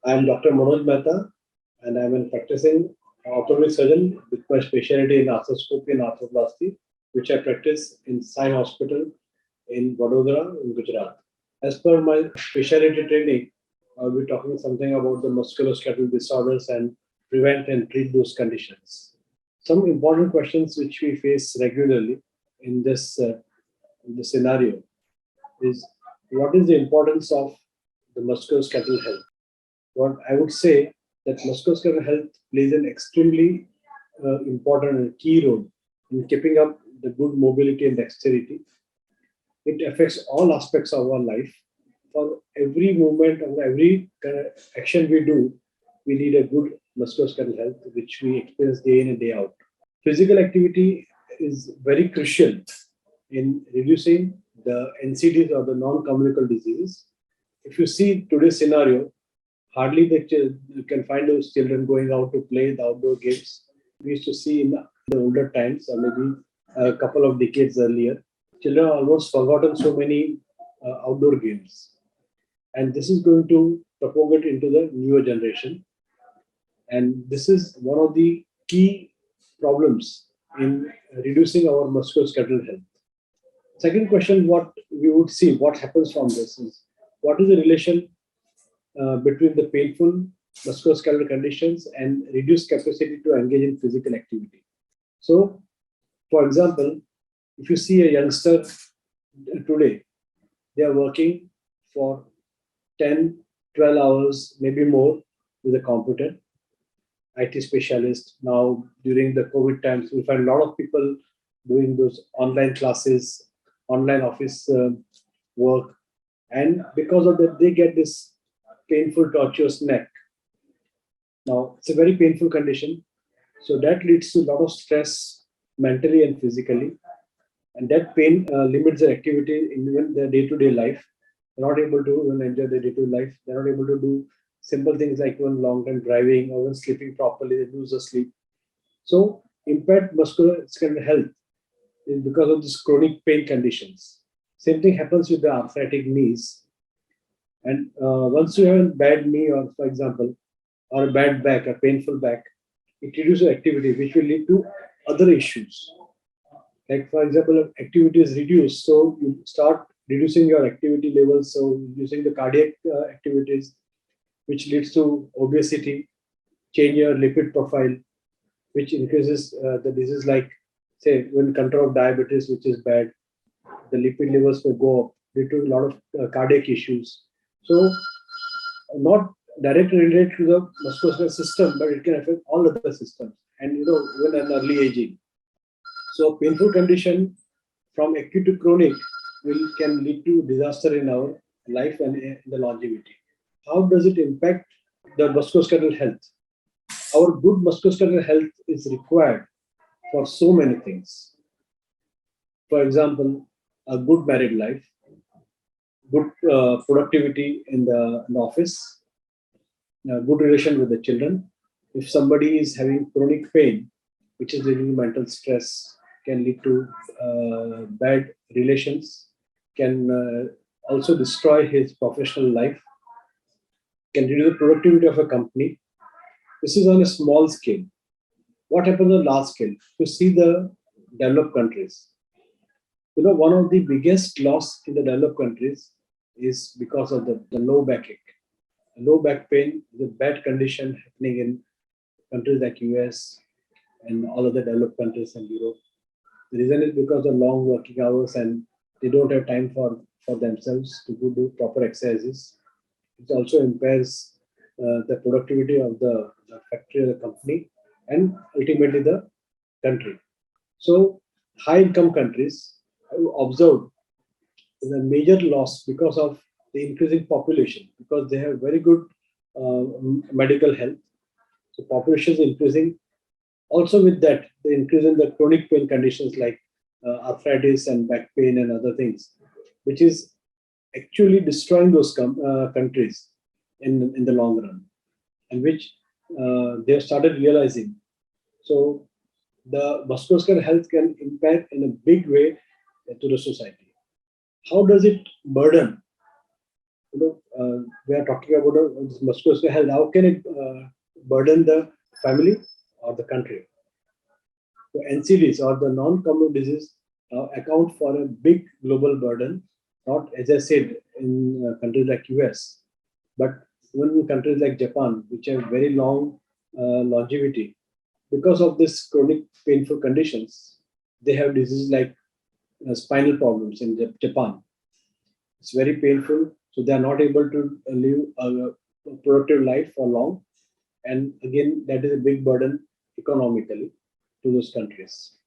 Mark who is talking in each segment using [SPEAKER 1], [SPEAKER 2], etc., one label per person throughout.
[SPEAKER 1] I am Dr. Manoj Mehta, and I am a practicing orthopedic surgeon with my specialty in arthroscopy and arthroplasty, which I practice in Sai Hospital in Vadodara, in Gujarat. As per my specialty training, I'll be talking something about the musculoskeletal disorders and prevent and treat those conditions. Some important questions which we face regularly in this scenario is what is the importance of the musculoskeletal health? What I would say that musculoskeletal health plays an extremely important and key role in keeping up the good mobility and dexterity. It affects all aspects of our life. For every movement or every kind of action we do, we need a good musculoskeletal health, which we experience day in and day out. Physical activity is very crucial in reducing the NCDs or the non-communicable diseases. If you see today's scenario, hardly you can find those children going out to play the outdoor games. We used to see in the older times, or maybe a couple of decades earlier, children have almost forgotten so many outdoor games. And this is going to propagate into the newer generation. And this is one of the key problems in reducing our musculoskeletal health. Second question, what we would see, what happens from this is what is the relation between the painful musculoskeletal conditions and reduced capacity to engage in physical activity. So, for example, if you see a youngster today, they are working for 10, 12 hours, maybe more with a computer, IT specialist. Now, during the COVID times, we find a lot of people doing those online classes, online office work. And because of that, they get this painful, tortuous neck. Now, it's a very painful condition. So that leads to a lot of stress mentally and physically. And that pain limits their activity in even their day-to-day life. They're not able to even enjoy their day-to-day life. They're not able to do simple things like even long-term driving or even sleeping properly. They lose the sleep. So impaired musculoskeletal health is because of these chronic pain conditions. Same thing happens with the arthritic knees. And once you have a bad knee, or for example, or a bad back, a painful back, it reduces activity, which will lead to other issues. Like, for example, if activity is reduced, so you start reducing your activity levels, so reducing the cardiac activities, which leads to obesity, change your lipid profile, which increases the disease like, say, when control of diabetes, which is bad, the lipid levels will go up due to a lot of cardiac issues. So, not directly related to the musculoskeletal system, but it can affect all other systems, and even an early aging. So, painful condition from acute to chronic can lead to disaster in our life and in the longevity. How does it impact the musculoskeletal health? Our good musculoskeletal health is required for so many things. For example, a good married life, good productivity in the office, good relation with the children. If somebody is having chronic pain, which is leading to mental stress, can lead to bad relations, can also destroy his professional life, can reduce the productivity of a company. This is on a small scale. What happens on large scale? To see the developed countries. One of the biggest loss in the developed countries is because of the low backache. Low back pain is a bad condition happening in countries like US and all other developed countries in Europe. The reason is because of long working hours and they don't have time for themselves to do proper exercises. It also impairs the productivity of the factory or the company and ultimately the country. So high income countries have observed a major loss because of the increasing population, because they have very good medical health. So population is increasing. Also with that, the increase in the chronic pain conditions like arthritis and back pain and other things, which is actually destroying those countries in the long run, and which they have started realizing. So the musculoskeletal health can impact in a big way to the society. How does it burden we are talking about this musculoskeletal health. How can it burden the family or the country? The NCDs or the non-common disease account for a big global burden, not as I said in countries like US, but even in countries like Japan, which have very long longevity. Because of this chronic painful conditions, they have diseases like spinal problems in Japan. It's very painful, so they are not able to live a productive life for long. And again, that is a big burden economically to those countries.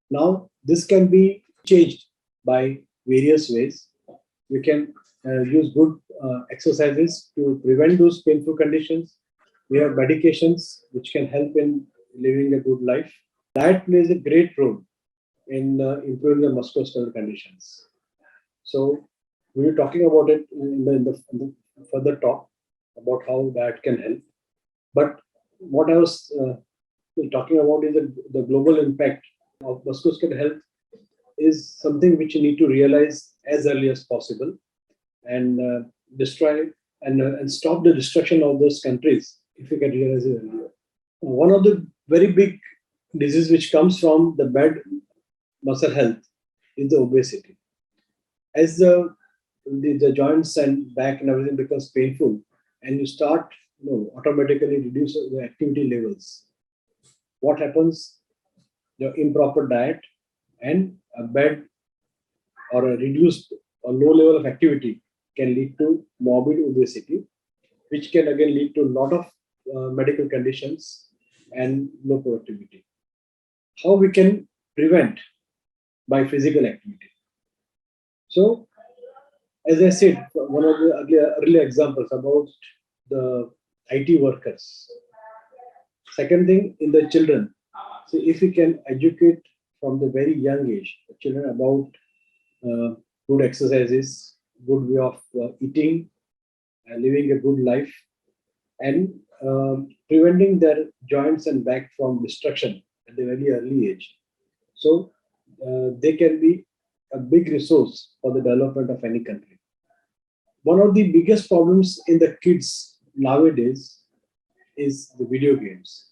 [SPEAKER 1] Now, this can be changed by various ways. We can use good exercises to prevent those painful conditions. We have medications which can help in living a good life. Diet plays a great role in improving the musculoskeletal conditions. So we were talking about it in the further talk about how diet can help. But what I was talking about is the global impact of musculoskeletal health is something which you need to realize as early as possible and destroy and stop the destruction of those countries if you can realize it earlier. One of the very big diseases which comes from the bad muscle health is the obesity. As the joints and back and everything becomes painful, and you start automatically reduce the activity levels. What happens? The improper diet and a bad or a reduced or low level of activity can lead to morbid obesity, which can again lead to a lot of medical conditions and low productivity. How we can prevent? By physical activity. So, as I said, one of the earlier examples about the IT workers. Second thing, in the children. So, if we can educate from the very young age the children about good exercises, good way of eating, living a good life, and preventing their joints and back from destruction at the very early age. So they can be a big resource for the development of any country. One of the biggest problems in the kids nowadays is the video games,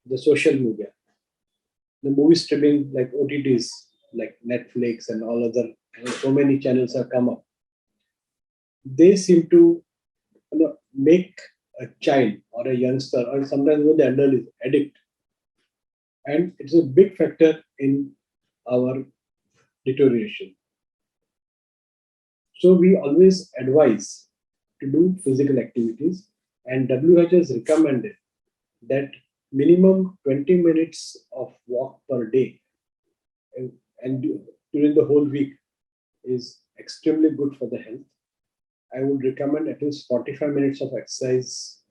[SPEAKER 1] the social media, the movie streaming like OTTs, like Netflix and all other, so many channels have come up. They seem to make a child or a youngster or sometimes even the adult is addict, and it's a big factor in our deterioration. So we always advise to do physical activities, and WHO has recommended that minimum 20 minutes of walk per day and during the whole week is extremely good for the health. I would recommend at least 45 minutes of exercise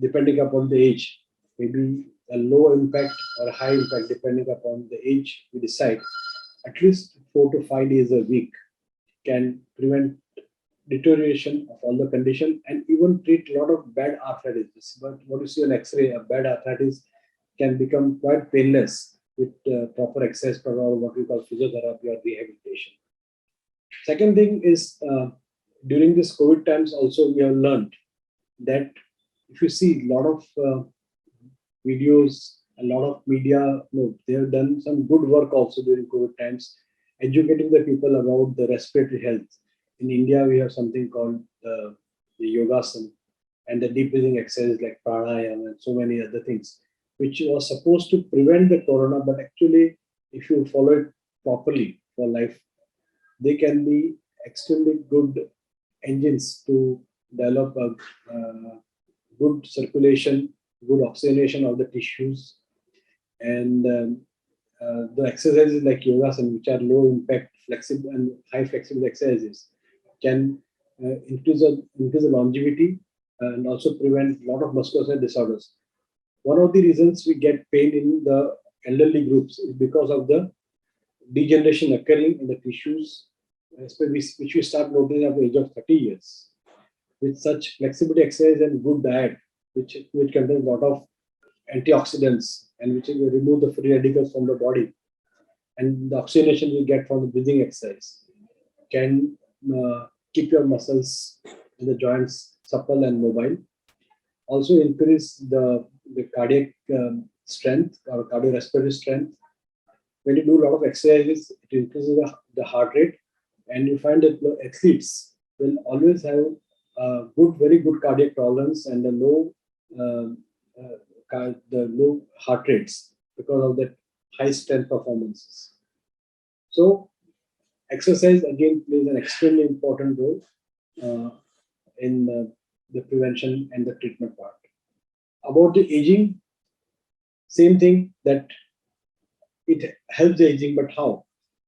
[SPEAKER 1] depending upon the age, maybe a low impact or a high impact depending upon the age we decide. At least 4 to 5 days a week can prevent deterioration of all the condition and even treat a lot of bad arthritis. But what you see on X-ray, a bad arthritis can become quite painless with proper exercise or what we call physiotherapy or rehabilitation. Second thing is during this COVID times also we have learned that if you see a lot of videos, a lot of media, they have done some good work also during COVID times, educating the people about the respiratory health. In India, we have something called the Yogasan and the deep breathing exercises like pranayama and so many other things, which was supposed to prevent the corona, but actually, if you follow it properly for life, they can be extremely good engines to develop a good circulation, good oxygenation of the tissues, and the exercises like yogasan, which are low impact, flexible and high flexible exercises, can increase the longevity and also prevent a lot of musculoskeletal disorders. One of the reasons we get pain in the elderly groups is because of the degeneration occurring in the tissues, which we start noticing at the age of 30 years. With such flexibility exercise and good diet, which contains a lot of antioxidants and which will remove the free radicals from the body, and the oxygenation we get from the breathing exercise can keep your muscles and the joints supple and mobile. Also increase the cardiac strength or cardiorespiratory strength. When you do a lot of exercises, it increases the heart rate, and you find that the athletes will always have very good cardiac tolerance and uh, the low heart rates because of that high strength performances. So exercise again plays an extremely important role uh, in the prevention and the treatment part. About the aging, same thing that it helps the aging, but how?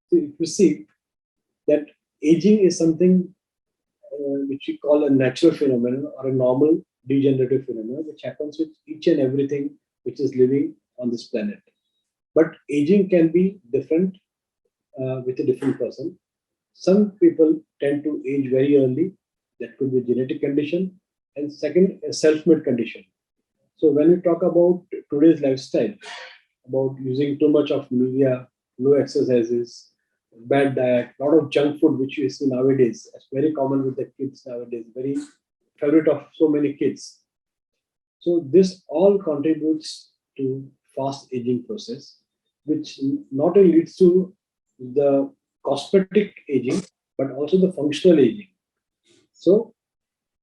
[SPEAKER 1] So if you see that aging is something which we call a natural phenomenon or a normal degenerative phenomenon, which happens with each and everything which is living on this planet. But aging can be different with a different person. Some people tend to age very early. That could be a genetic condition. And second, a self-made condition. So when we talk about today's lifestyle, about using too much of media, low exercises, bad diet, lot of junk food which you see nowadays. It's very common with the kids nowadays, very favorite of so many kids. So this all contributes to fast aging process, which not only leads to the cosmetic aging, but also the functional aging. So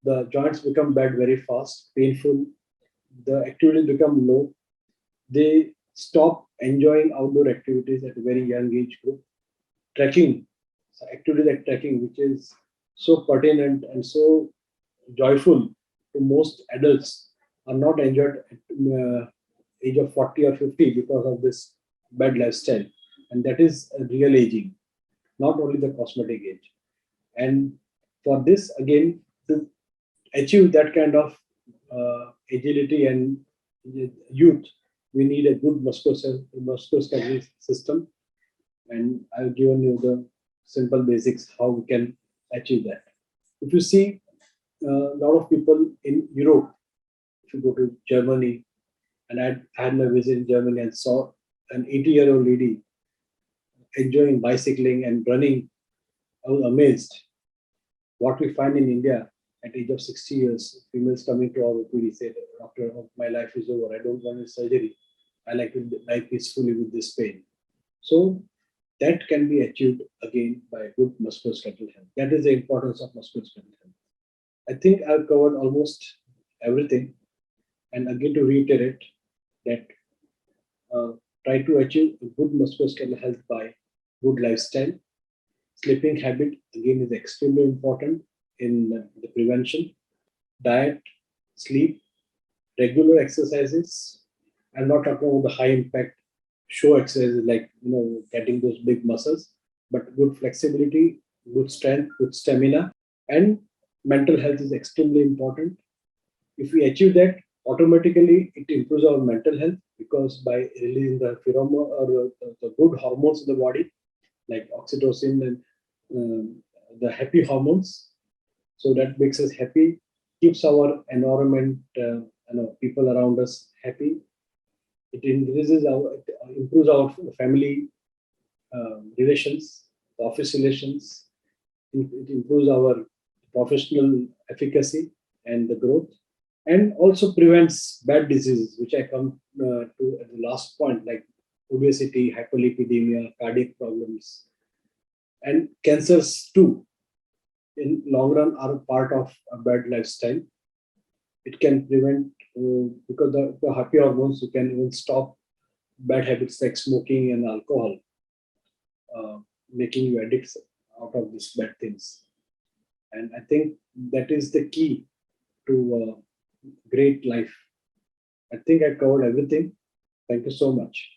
[SPEAKER 1] the joints become bad very fast, painful, the activities become low, they stop enjoying outdoor activities at a very young age group. Trekking, so activities like trekking, which is so pertinent and so joyful to most adults, are not enjoyed at age of 40 or 50 because of this bad lifestyle. And that is a real aging, not only the cosmetic age. And for this, again, to achieve that kind of agility and youth, we need a good musculoskeletal system. And I've given you the simple basics how we can achieve that. If you see a lot of people in Europe, if you go to Germany, and I had my visit in Germany and saw an 80-year-old lady enjoying bicycling and running. I was amazed. What we find in India at age of 60 years, females coming to our OPD say, "Doctor, my life is over. I don't want a surgery. I like to die peacefully with this pain." So that can be achieved again by good musculoskeletal health. That is the importance of musculoskeletal health. I think I've covered almost everything. And again, to reiterate that uh, try to achieve a good musculoskeletal health by good lifestyle. Sleeping habit again is extremely important in the prevention. Diet, sleep, regular exercises. I'm not talking about the high impact show exercises like getting those big muscles, but good flexibility, good strength, good stamina, and mental health is extremely important. If we achieve that, automatically it improves our mental health because by releasing the pheromone or the good hormones in the body, like oxytocin and the happy hormones, so that makes us happy, keeps our environment, people around us happy. It improves our family relations, the office relations. It improves our professional efficacy and the growth, and also prevents bad diseases, which I come to at the last point, like obesity, hyperlipidemia, cardiac problems, and cancers too. In long run, are a part of a bad lifestyle. It can prevent because the happy hormones, you can even stop bad habits like smoking and alcohol, uh, making you addicts out of these bad things. And I think that is the key to great life. I think I covered everything. Thank you so much.